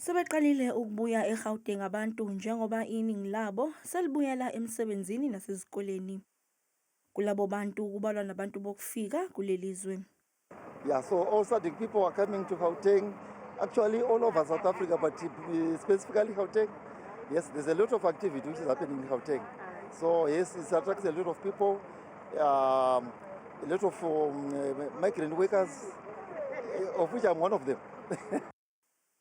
Sebeqalile ukubuya eGauteng abantu njengoba iningi labo selibuyela emsebenzini nasezikoleni. Kulabo bantu kubalwa nabantu bokufika kuleli zwe. Yeah, so all sudden people are coming to Gauteng, actually all over South Africa, but specifically Gauteng. Yes, there's a lot of activity which is happening in Gauteng. So yes, it attracts a lot of people, a lot of migrant workers, of which I'm one of them.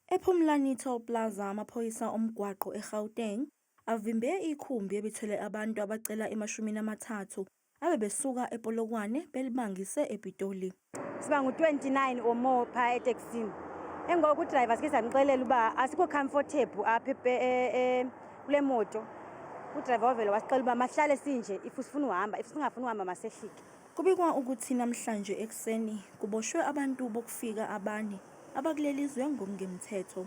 Ephumlani Toll Plaza amaphoyisa omgwaqo eGauteng avimbe ikhumbi ebithwele abantu abacela ama-30 abebesuka ePolokwane belibangise ePitoli. Siba ngu-29 or more pha eTexini. Engoku udriver sike samxelela uba asikho comfortable apha kule moto. Udriver wavela wasixelela uba mahlale sinje if usifuna uhamba, if singafuni uhamba masehlike. Kubikwa ukuthi namhlanje ekseni kuboshwe abantu bokufika abane abakuleli zwe ngokungemthetho.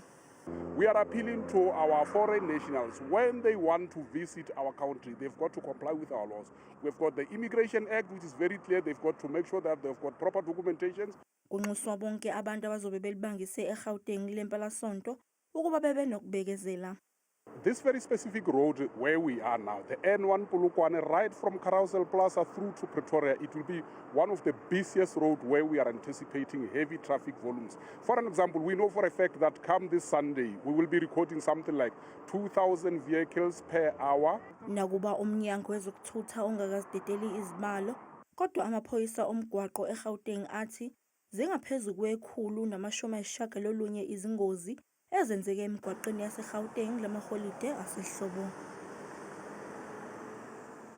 We are appealing to our foreign nationals. When they want to visit our country, they've got to comply with our laws. We've got the Immigration Act, which is very clear. They've got to make sure that they've got proper documentations. Kunxuswa bonke abantu abazobe belibangise eGauteng lempelasonto ukuba bebe nokubekezela. This very specific road where we are now, the N1 Polokwane, right from Carousel Plaza through to Pretoria, it will be one of the busiest roads where we are anticipating heavy traffic volumes. For an example, we know for a fact that come this Sunday, we will be recording something like 2,000 vehicles per hour. Nakuba umnyango wezokuthutha ongakazidedeli izibalo, kodwa amaphoyisa omgwaqo eGauteng athi zingaphezulu kwe-190 izingozi ezenzeke emgwaqeni yaseGauteng lamaholide asehlobo.